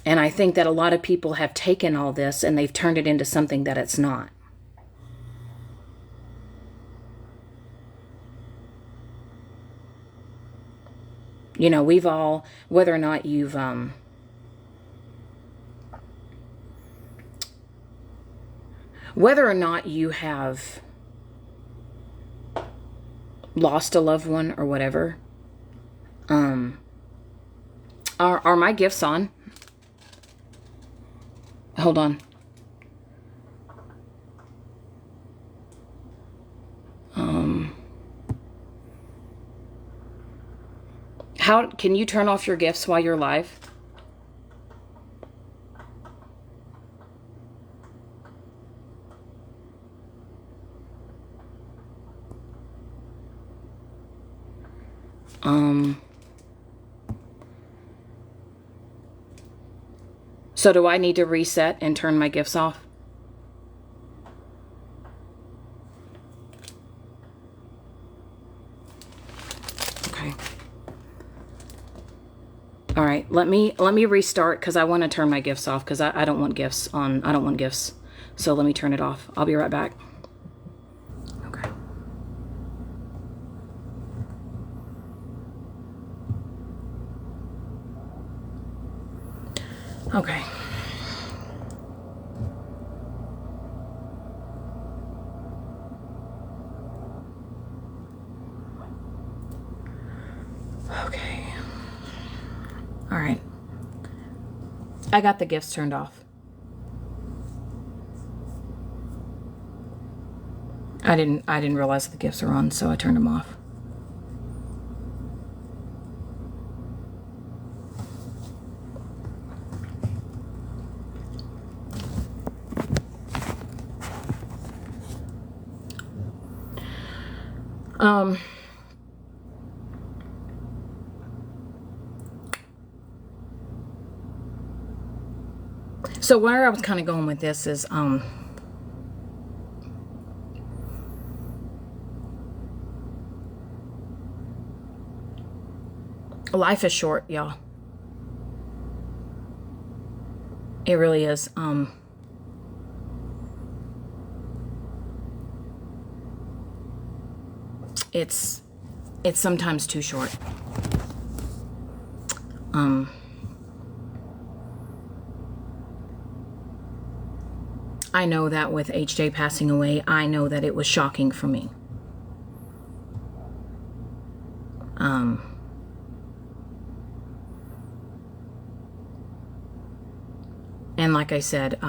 And I think that a lot of people have taken all this and they've turned it into something that it's not. You know, we've all, whether or not you've, whether or not you have lost a loved one or whatever, are my gifts on? Hold on. How can you turn off your gifts while you're live? So do I need to reset and turn my gifts off? Okay. All right, let me restart because I want to turn my gifts off because I don't want gifts on. I don't want gifts. So let me turn it off. I'll be right back. Okay. Okay. Okay. All right. I got the gifts turned off. I didn't realize the gifts are on, so I turned them off. So where I was kind of going with this is, life is short, y'all. It really is. It's sometimes too short. I know that with HJ passing away, I know that it was shocking for me. And like I said,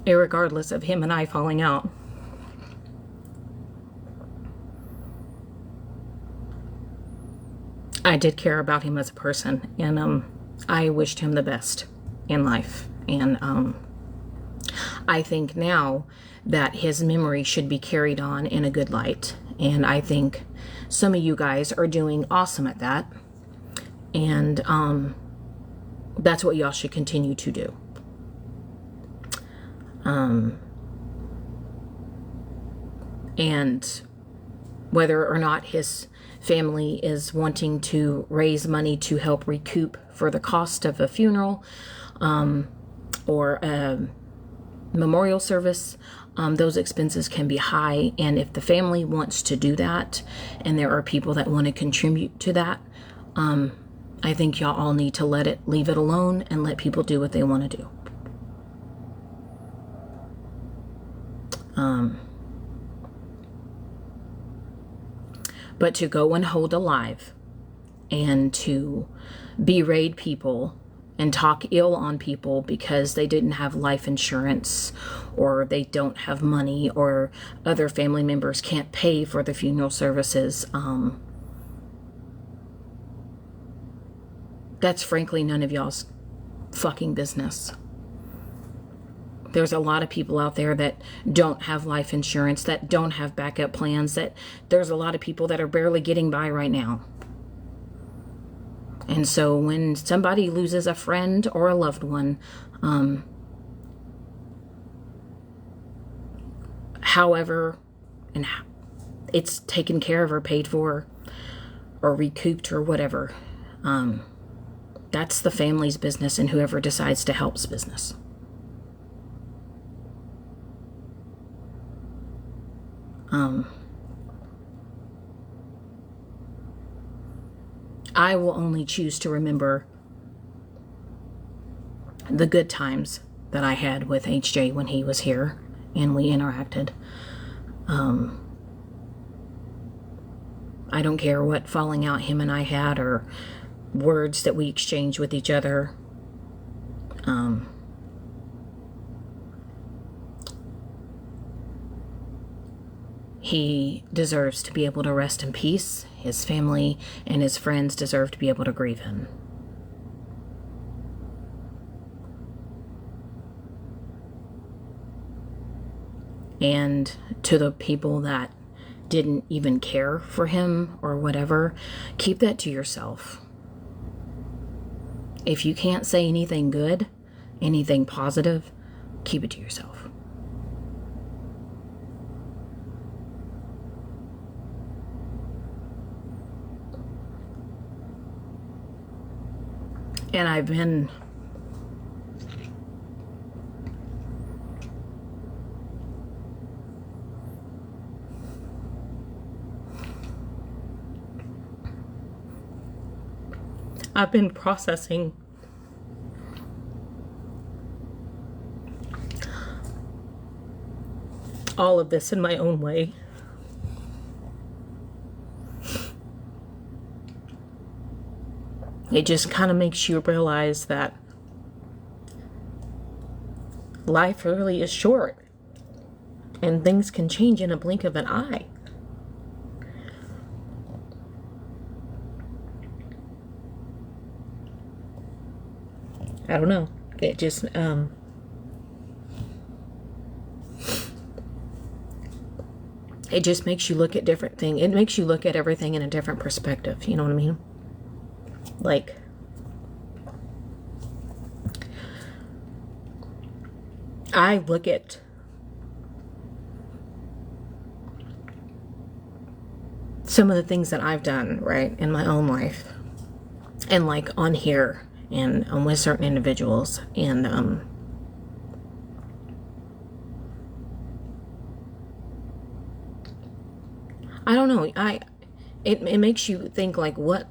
irregardless of him and I falling out, I did care about him as a person, and I wished him the best in life. And I think now that his memory should be carried on in a good light. And I think some of you guys are doing awesome at that. And that's what y'all should continue to do. And whether or not his family is wanting to raise money to help recoup for the cost of a funeral or a memorial service, those expenses can be high. And if the family wants to do that, and there are people that want to contribute to that, I think y'all all need to leave it alone and let people do what they want to do. But to go and hold a live and to berate people and talk ill on people because they didn't have life insurance or they don't have money or other family members can't pay for the funeral services, that's frankly none of y'all's fucking business. There's a lot of people out there that don't have life insurance, that don't have backup plans, that there's a lot of people that are barely getting by right now. And so when somebody loses a friend or a loved one, however and it's taken care of or paid for or recouped or whatever. That's the family's business and whoever decides to help's business. I will only choose to remember the good times that I had with HJ when he was here and we interacted. I don't care what falling out him and I had or words that we exchanged with each other. He deserves to be able to rest in peace. His family and his friends deserve to be able to grieve him. And to the people that didn't even care for him or whatever, keep that to yourself. If you can't say anything good, anything positive, keep it to yourself. And I've been processing all of this in my own way. It just kind of makes you realize that life really is short and things can change in a blink of an eye. I don't know. It just, it just makes you look at different things. It makes you look at everything in a different perspective. You know what I mean? Like, I look at some of the things that I've done, right, in my own life, and like on here, and with certain individuals, and I don't know, it makes you think like what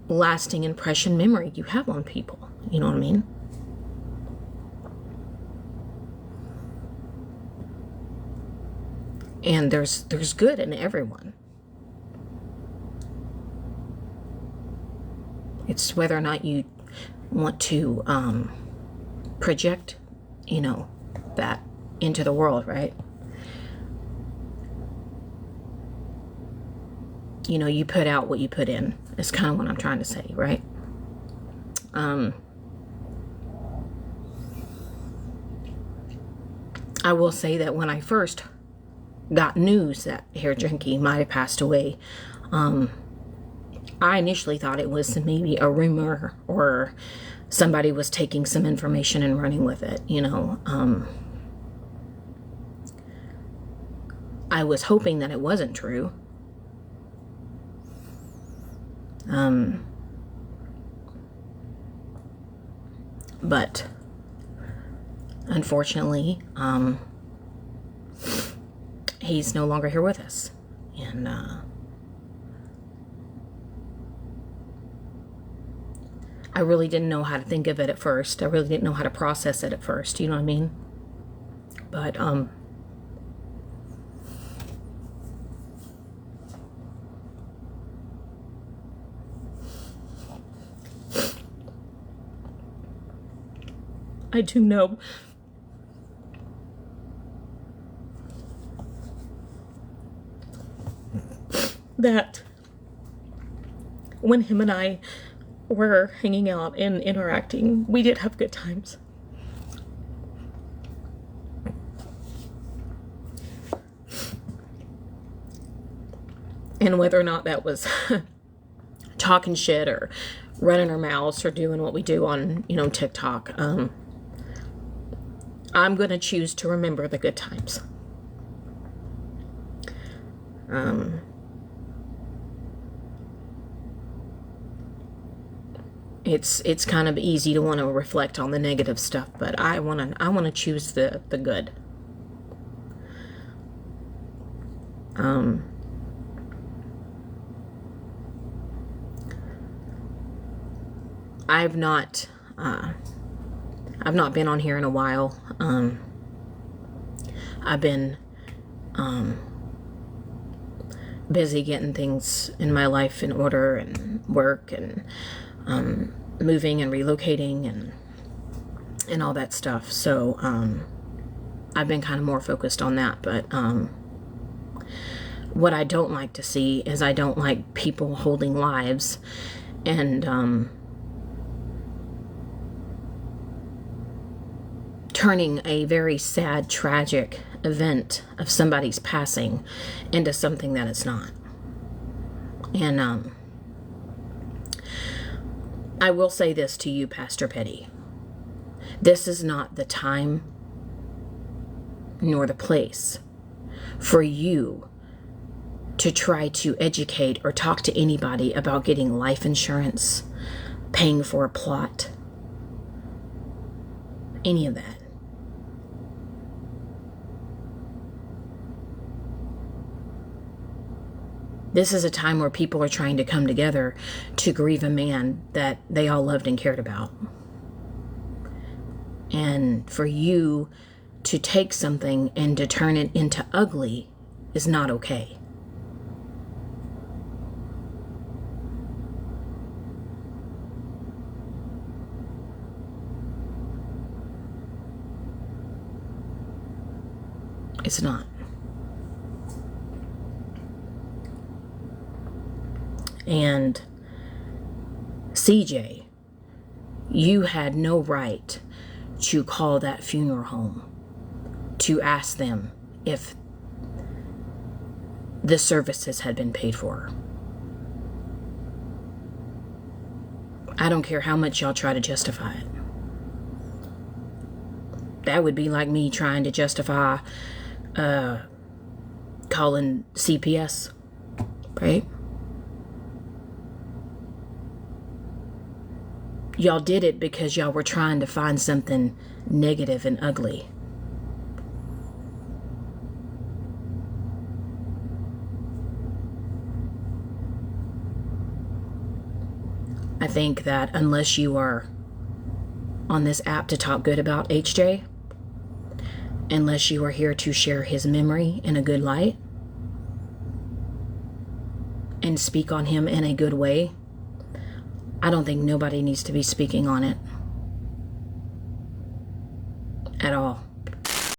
lasting impression memory you have on people, you know what I mean? And there's good in everyone. It's whether or not you want to project, you know, that into the world, right? You know, you put out what you put in. Is kind of what I'm trying to say, right? I will say that when I first got news that Hair Junkie might have passed away, I initially thought it was maybe a rumor or somebody was taking some information and running with it, you know. I was hoping that it wasn't true. But unfortunately, he's no longer here with us. And I really didn't know how to think of it at first. I really didn't know how to process it at first, you know what I mean? But I do know that when him and I were hanging out and interacting, we did have good times. And whether or not that was talking shit or running our mouths or doing what we do on, you know, TikTok, I'm going to choose to remember the good times. It's kind of easy to want to reflect on the negative stuff, but I want to choose the good. I've not been on here in a while. I've been busy getting things in my life in order, and work, and moving and relocating and all that stuff. So I've been kind of more focused on that. But what I don't like to see is, I don't like people holding lives and turning a very sad, tragic event of somebody's passing into something that it's not. And I will say this to you, Pastor Petty. This is not the time nor the place for you to try to educate or talk to anybody about getting life insurance, paying for a plot, any of that. This is a time where people are trying to come together to grieve a man that they all loved and cared about. And for you to take something and to turn it into ugly is not okay. It's not. And CJ, you had no right to call that funeral home to ask them if the services had been paid for. I don't care how much y'all try to justify it. That would be like me trying to justify calling CPS, right? Y'all did it because y'all were trying to find something negative and ugly. I think that unless you are on this app to talk good about HJ, unless you are here to share his memory in a good light and speak on him in a good way, I don't think nobody needs to be speaking on it at all.